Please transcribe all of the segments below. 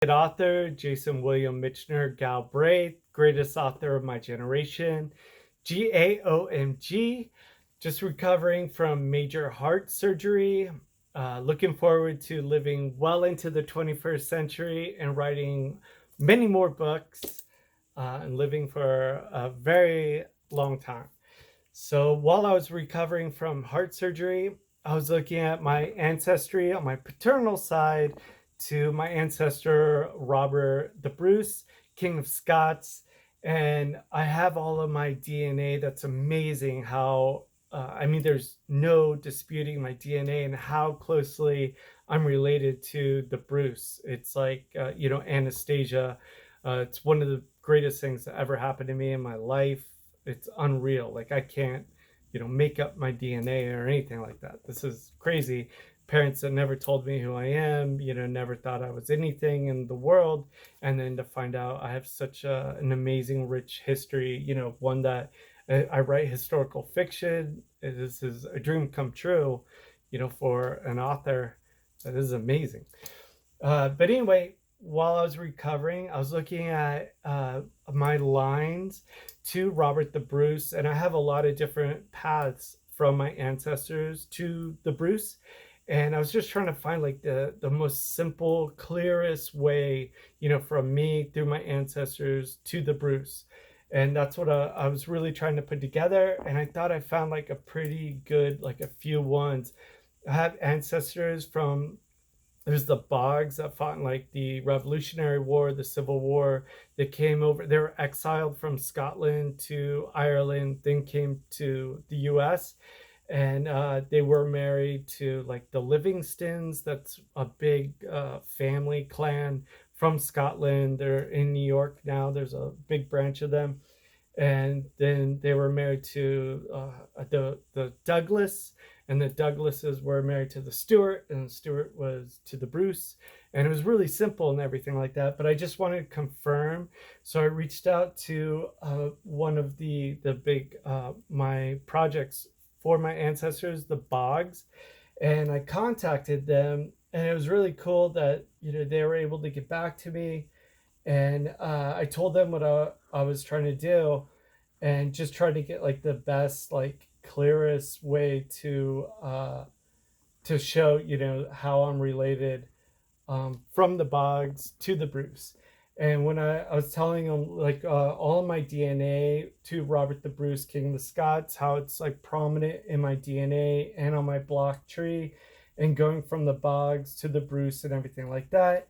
Author Jason William Mitchiner Galbraith, greatest author of my generation. GAOMG, just recovering from major heart surgery. Looking forward to living well into the 21st century and writing many more books and living for a very long time. So while I was recovering from heart surgery, I was looking at my ancestry on my paternal side to my ancestor, Robert the Bruce, King of Scots. And I have all of my DNA. That's amazing how, there's no disputing my DNA and how closely I'm related to the Bruce. It's like, Anastasia. It's one of the greatest things that ever happened to me in my life. It's unreal. Like I can't, make up my DNA or anything like that. This is crazy. Parents that never told me who I am, never thought I was anything in the world. And then to find out I have such an amazing, rich history, one that I write historical fiction. This is a dream come true, for an author. That is amazing. But anyway, while I was recovering, I was looking at my lines to Robert the Bruce, and I have a lot of different paths from my ancestors to the Bruce. And I was just trying to find like the most simple, clearest way, from me through my ancestors to the Bruce. And that's what I was really trying to put together. And I thought I found like a pretty good, like a few ones. I have ancestors from, there's the Boggs that fought in like the Revolutionary War, the Civil War. They came over, they were exiled from Scotland to Ireland, then came to the US. And they were married to like the Livingstons. That's a big family clan from Scotland. They're in New York now. There's a big branch of them. And then they were married to the Douglas, and the Douglases were married to the Stewart, and the Stewart was to the Bruce. And it was really simple and everything like that. But I just wanted to confirm. So I reached out to one of the big, my projects for my ancestors, the Boggs, and I contacted them, and it was really cool that they were able to get back to me, and I told them what I was trying to do, and just try to get like the best, like clearest way to show how I'm related from the Boggs to the Bruce. And when I was telling them like all of my DNA to Robert the Bruce, King of the Scots, how it's like prominent in my DNA and on my block tree, and going from the Boggs to the Bruce and everything like that.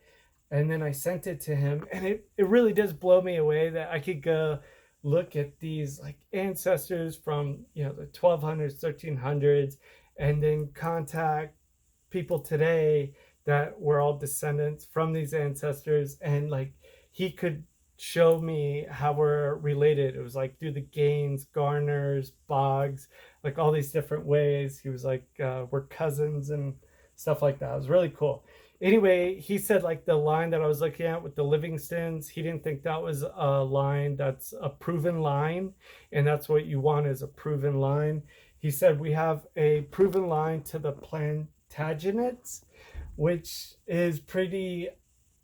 And then I sent it to him, and it really does blow me away that I could go look at these like ancestors from the 1200s, 1300s, and then contact people today that were all descendants from these ancestors, and like he could show me how we're related. It was like through the Gaines, Garners, Boggs, like all these different ways. He was like, we're cousins and stuff like that. It was really cool. Anyway, he said like the line that I was looking at with the Livingstons, he didn't think that was a line that's a proven line. And that's what you want, is a proven line. He said we have a proven line to the Plantagenets, which is pretty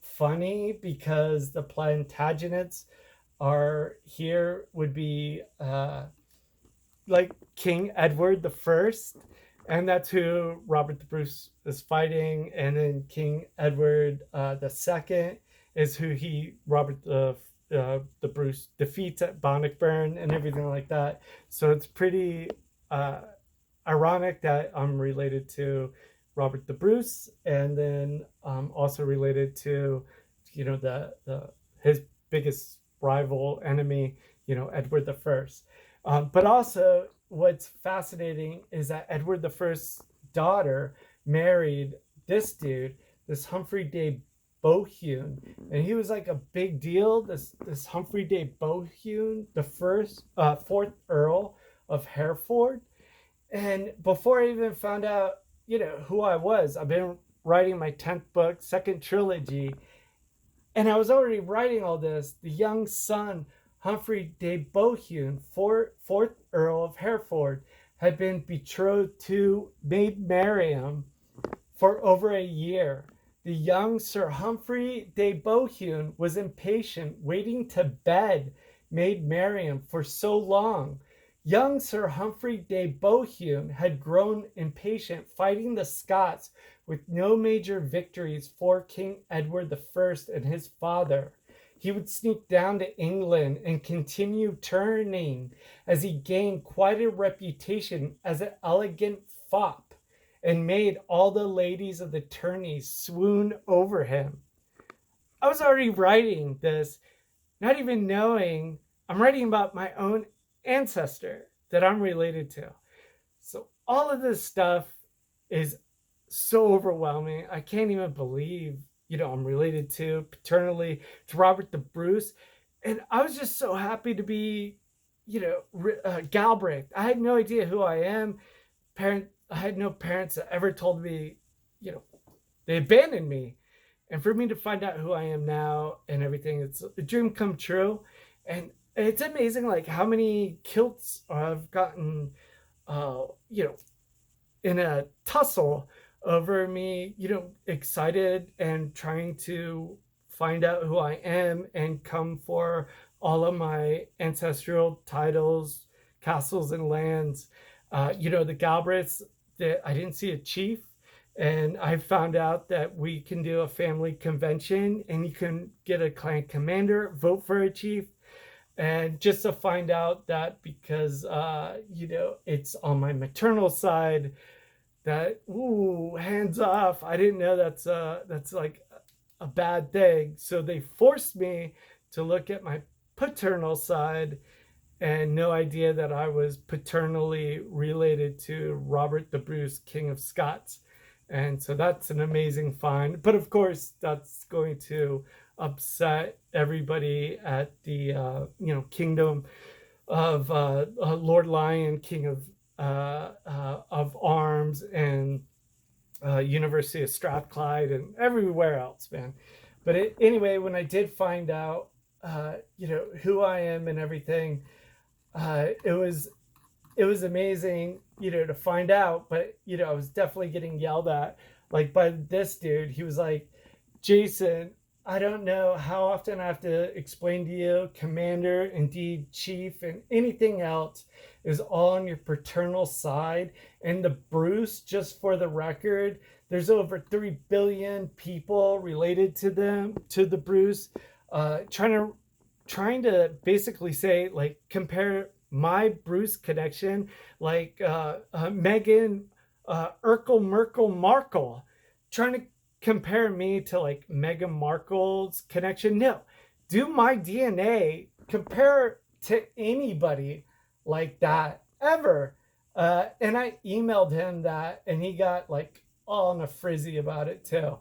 funny because the Plantagenets would be like King Edward the First, and that's who Robert the Bruce is fighting. And then King Edward the Second is who Robert the Bruce defeats at Bannockburn and everything like that. So it's pretty ironic that I'm related to Robert the Bruce, and then also related to, his biggest rival enemy, Edward the First. But also, what's fascinating is that Edward the First's daughter married this dude, this Humphrey de Bohun, and he was like a big deal. This Humphrey de Bohun, the fourth Earl of Hereford. And before I even found out who I was, I've been writing my 10th book, second trilogy, and I was already writing all this. The young son, Humphrey de Bohun, fourth Earl of Hereford, had been betrothed to Maid Mariam for over a year. The young Sir Humphrey de Bohun was impatient, waiting to bed Maid Marian for so long. Young Sir Humphrey de Bohun had grown impatient, fighting the Scots with no major victories for King Edward I and his father. He would sneak down to England and continue turning as he gained quite a reputation as an elegant fop and made all the ladies of the tourneys swoon over him. I was already writing this, not even knowing I'm writing about my own ancestor that I'm related to. So all of this stuff is so overwhelming. I can't even believe, I'm related paternally to Robert the Bruce. And I was just so happy to be, Galbraith. I had no idea who I am. I had no parents that ever told me, they abandoned me. And for me to find out who I am now and everything, it's a dream come true. And it's amazing, like how many kilts I've gotten, in a tussle over me, excited and trying to find out who I am and come for all of my ancestral titles, castles, and lands. The Galbraiths, that I didn't see a chief, and I found out that we can do a family convention and you can get a clan commander, vote for a chief. And just to find out that because, it's on my maternal side, that, hands off. I didn't know that's like a bad thing. So they forced me to look at my paternal side, and no idea that I was paternally related to Robert the Bruce, King of Scots. And so that's an amazing find. But of course, that's going to upset everybody at the kingdom of Lord Lion, King of Arms, and University of Strathclyde, and everywhere else, man. But anyway, when I did find out, who I am and everything, it was amazing, to find out. But I was definitely getting yelled at, like by this dude. He was like, Jason, I don't know how often I have to explain to you, commander, indeed chief, and anything else is all on your paternal side. And the Bruce, just for the record, there's over 3 billion people related to the Bruce, trying to basically say, like, compare my Bruce connection, like Meghan Urkel Merkel Markle, trying to compare me to like Meghan Markle's connection. No, do my DNA compare to anybody like that ever. And I emailed him that, and he got like all in a frizzy about it too.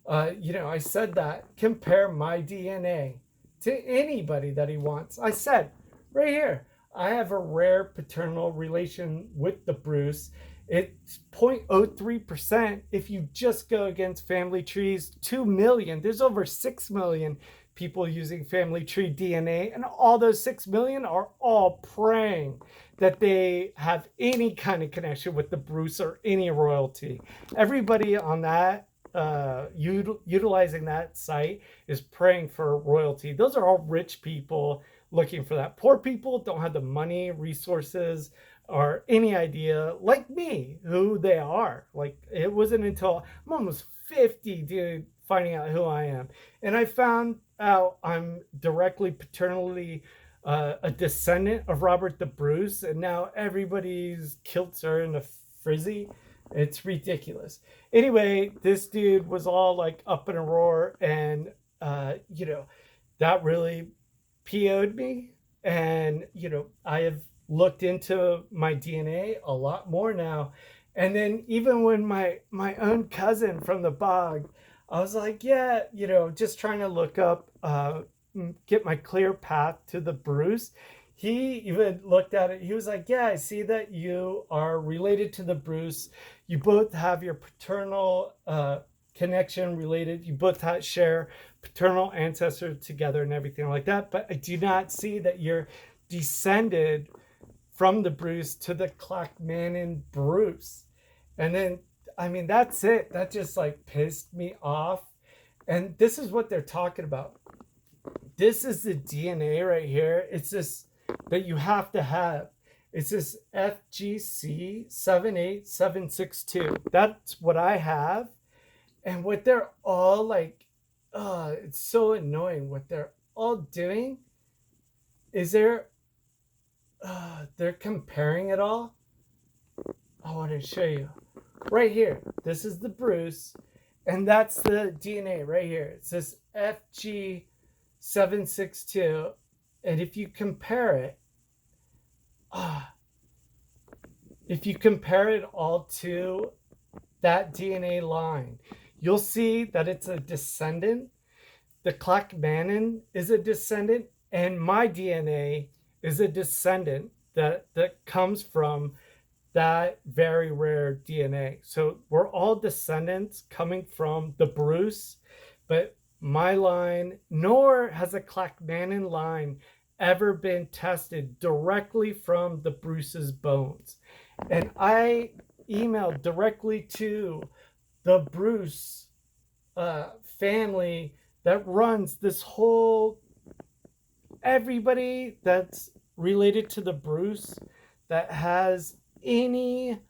I said that compare my DNA to anybody that he wants. I said right here, I have a rare paternal relation with the Bruce. It's 0.03%. If you just go against family trees, 2 million. There's over 6 million people using family tree DNA, and all those 6 million are all praying that they have any kind of connection with the Bruce or any royalty. Everybody on that, utilizing that site, is praying for royalty. Those are all rich people looking for that. Poor people don't have the money, resources, or any idea, like me, who they are. Like, it wasn't until I'm almost 50, dude, finding out who I am. And I found out I'm directly paternally a descendant of Robert the Bruce, and now everybody's kilts are in a frizzy. It's ridiculous. Anyway, this dude was all like up in a roar, and that really PO'd me. And I have looked into my DNA a lot more now. And then even when my own cousin from the bog, I was like, yeah, just trying to look up, get my clear path to the Bruce. He even looked at it. He was like, yeah, I see that you are related to the Bruce. You both have your paternal connection related. You both share paternal ancestors together and everything like that. But I do not see that you're descended from the Bruce to the Clackmannan Bruce. And then, that's it. That just like pissed me off And this is what they're talking about. This is the DNA right here. It's this that you have to have. It's this FGC 78762. That's what I have. And what they're all like, it's so annoying. What they're all doing is they're comparing it all. I want to show you right here. This is the Bruce, and that's the DNA right here. It says FG762, and if you compare it, all to that DNA line, you'll see that it's a descendant. The Clackmannan is a descendant, and my DNA is a descendant that comes from that very rare DNA. So we're all descendants coming from the Bruce, but my line, nor has a Clackmannan line ever been tested directly from the Bruce's bones. And I emailed directly to the Bruce family that runs this whole, everybody that's related to the Bruce that has any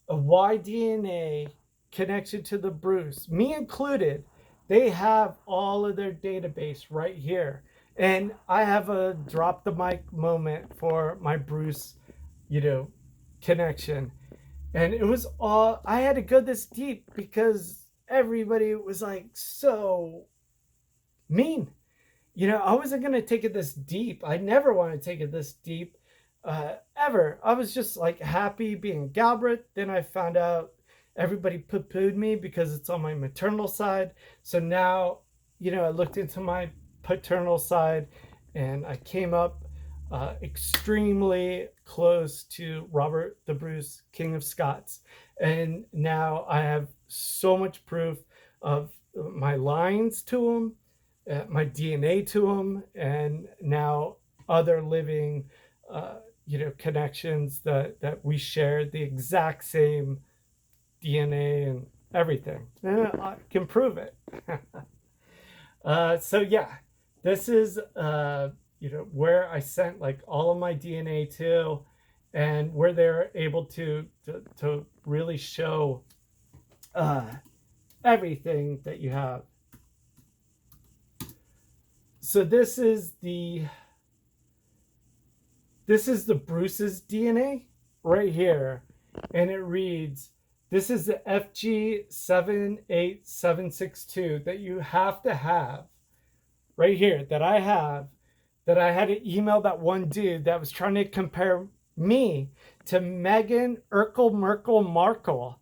Y-DNA connection to the Bruce, me included, they have all of their database right here. And I have a drop the mic moment for my Bruce, connection. And it was all, I had to go this deep because everybody was like so mean. I wasn't going to take it this deep. I never want to take it this deep ever. I was just like happy being Galbraith. Then I found out everybody poo-pooed me because it's on my maternal side. So now, I looked into my paternal side and I came up extremely close to Robert the Bruce, King of Scots. And now I have so much proof of my lines to him, my DNA to him, and now other living, connections that we share the exact same DNA and everything. And I can prove it. So yeah, this is where I sent like all of my DNA to, and where they're able to really show everything that you have. So this is the Bruce's DNA right here, and it reads, this is the FG78762 that you have to have right here, that I have, that I had to email that one dude that was trying to compare me to Meghan Urkel Merkel Markle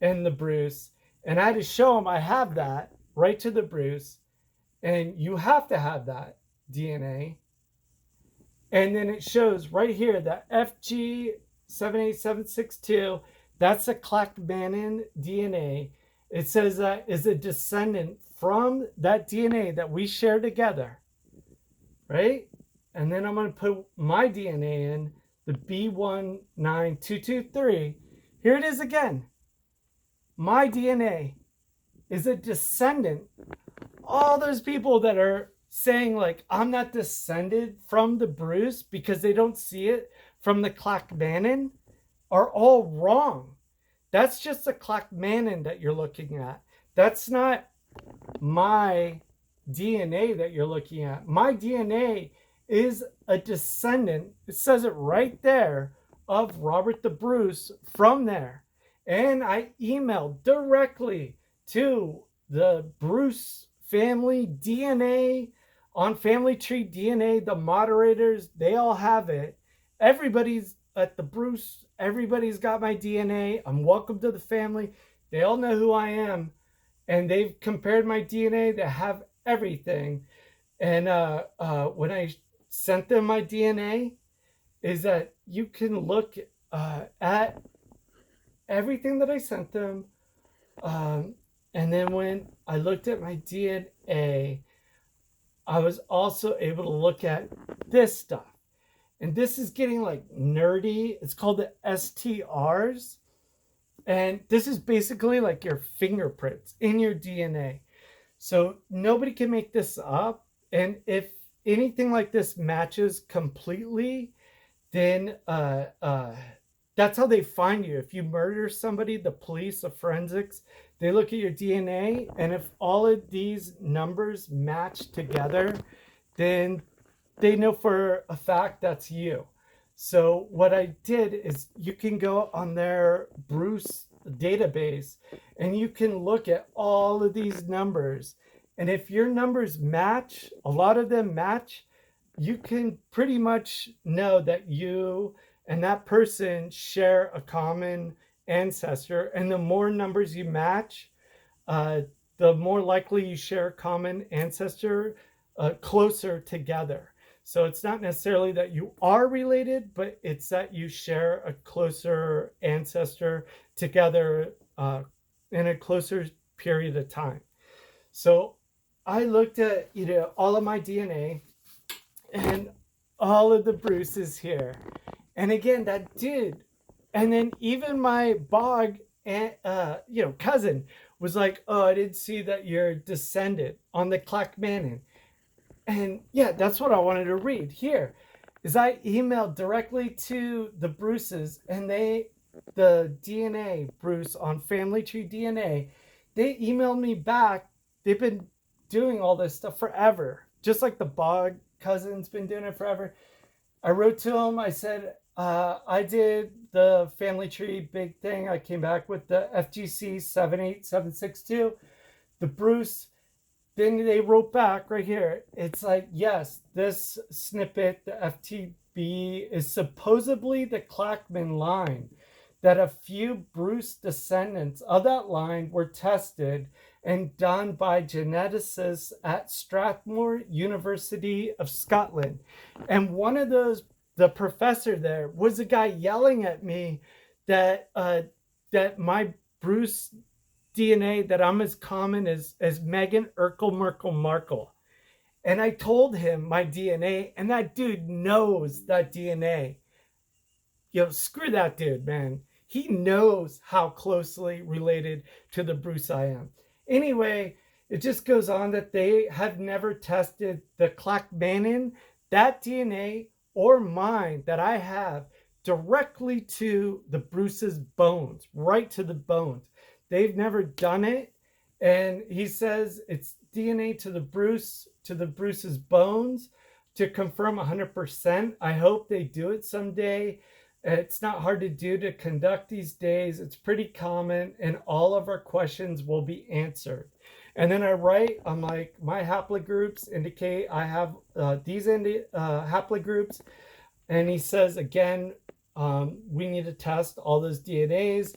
and the Bruce. And I had to show him I have that right to the Bruce. And you have to have that DNA. And then it shows right here that FG78762, that's a Clackmannan DNA. It says that is a descendant from that DNA that we share together, right? And then I'm going to put my DNA in, the B19223. Here it is again. My DNA is a descendant. All those people that are saying like I'm not descended from the Bruce because they don't see it from the Clackmannan are all wrong. That's just the Clackmannan that you're looking at. That's not my DNA that you're looking at. My DNA is a descendant, it says it right there, of Robert the Bruce from there. And I emailed directly to the Bruce family DNA on Family Tree DNA, the moderators, they all have it. Everybody's at the Bruce, everybody's got my DNA. I'm welcome to the family. They all know who I am. And they've compared my DNA. They have everything. And when I sent them my DNA, is that you can look at everything that I sent them. And then when I looked at my DNA, I was also able to look at this stuff. And this is getting like nerdy. It's called the STRs. And this is basically like your fingerprints in your DNA. So nobody can make this up. And if anything like this matches completely, then that's how they find you. If you murder somebody, the police, the forensics, they look at your DNA, and if all of these numbers match together, then they know for a fact that's you. So what I did is you can go on their Bruce database and you can look at all of these numbers. And if your numbers match, a lot of them match, you can pretty much know that you and that person share a common ancestor. And the more numbers you match, uh, the more likely you share a common ancestor closer together. So it's not necessarily that you are related, but it's that you share a closer ancestor together in a closer period of time. So I looked at, all of my DNA and all of the Bruces here. And again, that dude. And then even my Bog and cousin was like, "Oh, I didn't see that you're descendant on the Clackmannan." And yeah, that's what I wanted to read here. Is I emailed directly to the Bruces, and the DNA Bruce on Family Tree DNA, they emailed me back. They've been doing all this stuff forever, just like the Bog cousin's been doing it forever. I wrote to them. I said, I did the Family Tree big thing. I came back with the FGC 78762. The Bruce, then they wrote back right here. It's like, yes, this snippet, the FTB, is supposedly the Clackman line, that a few Bruce descendants of that line were tested and done by geneticists at Strathmore University of Scotland. And one of those, the professor there, was a guy yelling at me that that my Bruce DNA, that I'm as common as Meghan Urkel Merkel Markle. And I told him my DNA, and that dude knows that DNA. Screw that dude, man. He knows how closely related to the Bruce I am. Anyway, it just goes on that they have never tested the Clackmannan, that DNA, or mine that I have, directly to the Bruce's bones, right to the bones. They've never done it. And he says it's DNA to the Bruce's bones to confirm 100%. I hope they do it someday. It's not hard to do to conduct these days. It's pretty common, and all of our questions will be answered. And then I write, I'm like, my haplogroups indicate I have these haplogroups. And he says, again, we need to test all those DNAs.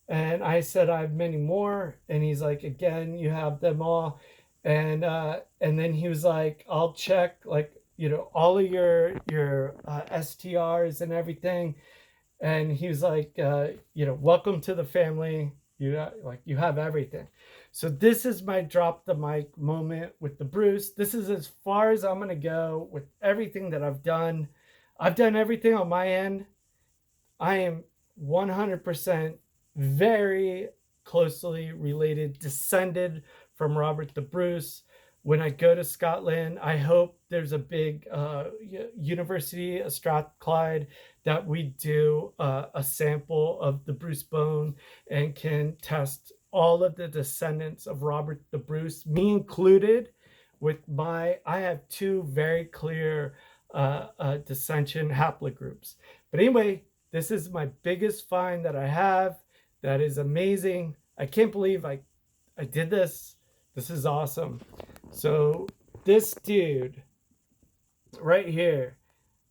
And I said, I have many more. And he's like, again, you have them all. And then he was like, I'll check, like, all of your STRs and everything. And he was like, welcome to the family. You have everything. So this is my drop the mic moment with the Bruce. This is as far as I'm going to go with everything that I've done. I've done everything on my end. I am 100% very closely related, descended from Robert the Bruce. When I go to Scotland, I hope there's a big university, a Strathclyde, that we do a sample of the Bruce bone and can test all of the descendants of Robert the Bruce, me included. I have two very clear dissension haplogroups. But anyway, this is my biggest find that I have. That is amazing. I can't believe I did this. This is awesome. So this dude right here,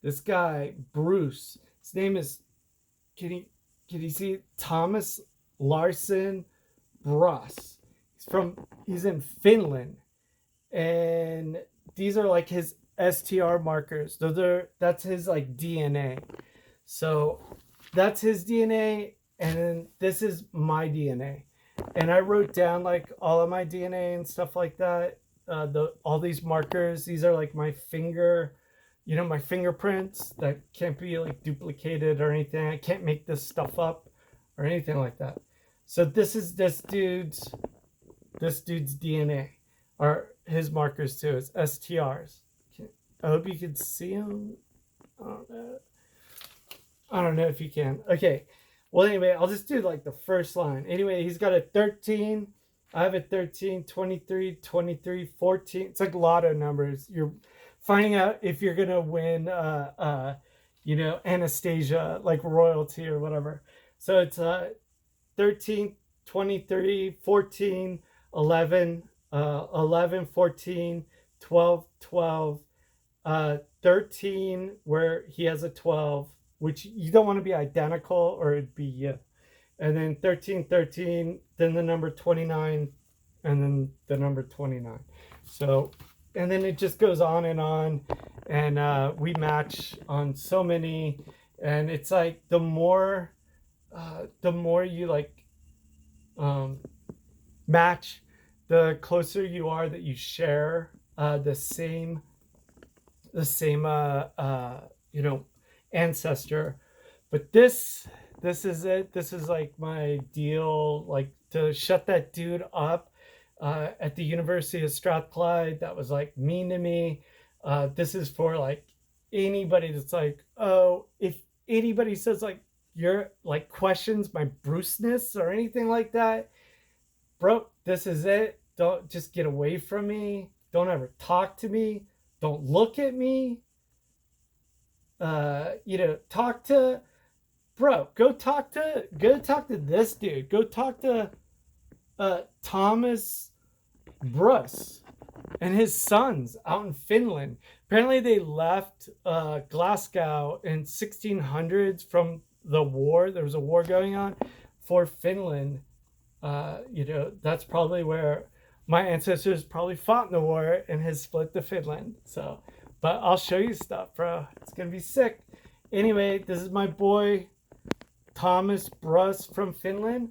this guy, Bruce, his name is, can you see, Thomas Larson Bruss. He's in Finland. And these are like his STR markers. That's his like DNA. So that's his DNA. And then this is my DNA. And I wrote down like all of my DNA and stuff like that. All these markers, these are like my finger, my fingerprints that can't be like duplicated or anything. I can't make this stuff up or anything like that. So this is this dude's DNA. are his markers too. It's STRs. I hope you can see them. I don't know if you can. Okay. Well, anyway, I'll just do like the first line. Anyway, he's got a 13. I have a 13, 23, 23, 14. It's like lotto numbers. You're finding out if you're going to win, Anastasia, like royalty or whatever. So it's 13, 23, 14, 11, 11, 14, 12, 12, 13, where he has a 12, which you don't want to be identical or it'd be you. And then 13, 13, then the number 29, and then the number 29. So, and then it just goes on, and we match on so many, and it's like the more you like match, the closer you are that you share the same ancestor. But this is it. This is like my deal, like to shut that dude up at the University of Strathclyde that was like mean to me. This is for like anybody that's like, oh, if anybody says like you're like questions my Bruceness or anything like that, bro, this is it. Don't just get away from me. Don't ever talk to me. Don't look at me. Talk to, bro. Go talk to this dude. Go talk to Thomas Bruce and his sons out in Finland. Apparently, they left Glasgow in 1600s from the war. There was a war going on for Finland. That's probably where my ancestors probably fought in the war and has split to Finland. So, but I'll show you stuff, bro. It's gonna be sick. Anyway, this is my boy Thomas Bruce from Finland,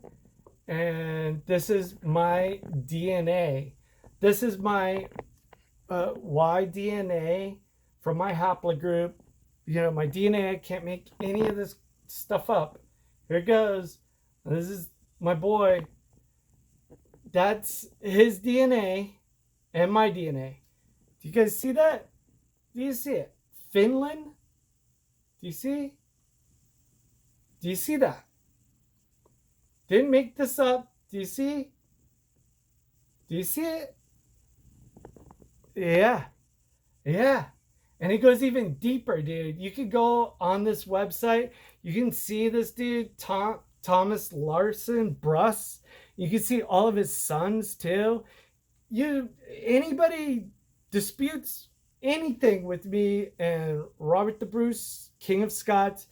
and this is my DNA. This is my Y DNA from my haplogroup. My DNA, I can't make any of this stuff up. Here it goes. This is my boy. That's his DNA and my DNA. Do you guys see that? Do you see it? Finland? Do you see? Do you see that? Didn't make this up. Do you see? Do you see it? Yeah. Yeah. And it goes even deeper, dude. You could go on this website. You can see this dude, Thomas Larson Bruss. You can see all of his sons too. Anybody disputes anything with me and Robert the Bruce, King of Scots,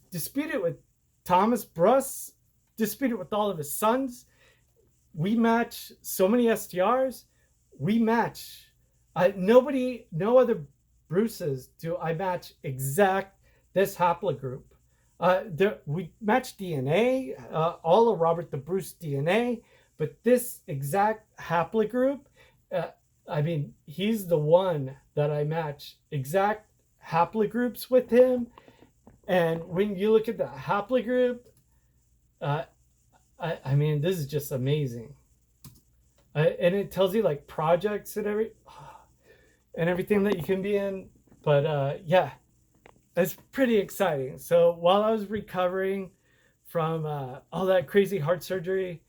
dispute it with Thomas Bruss, dispute it with all of his sons. We match so many STRs. We match. No other Bruces do I match exact this haplogroup. We match DNA, all of Robert the Bruce DNA, but this exact haplogroup, he's the one that I match exact haplogroups with him. And when you look at the haplogroup, this is just amazing. And it tells you like projects and everything that you can be in. But yeah. It's pretty exciting. So while I was recovering from all that crazy heart surgery,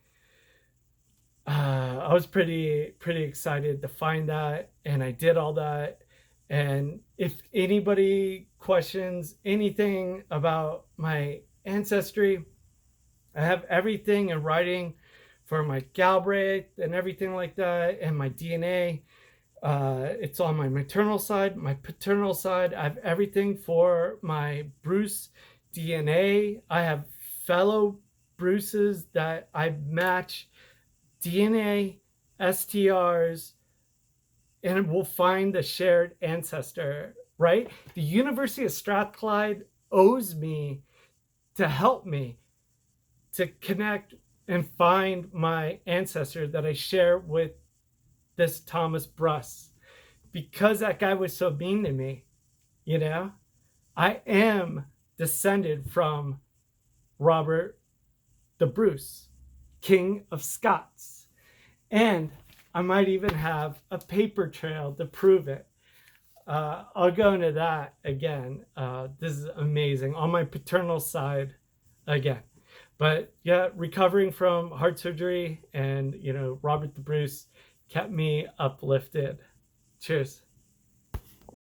I was pretty excited to find that, and I did all that. And if anybody questions anything about my ancestry, I have everything in writing for my Galbraith and everything like that, and my DNA. It's on my maternal side, my paternal side. I have everything for my Bruce DNA. I have fellow Bruces that I match DNA, STRs, and we'll find the shared ancestor, right? The University of Strathclyde owes me to help me to connect and find my ancestor that I share with this Thomas Bruss, because that guy was so mean to me. I am descended from Robert the Bruce, King of Scots, and I might even have a paper trail to prove it. I'll go into that again. This is amazing on my paternal side again. But yeah, recovering from heart surgery and, Robert the Bruce kept me uplifted. Cheers.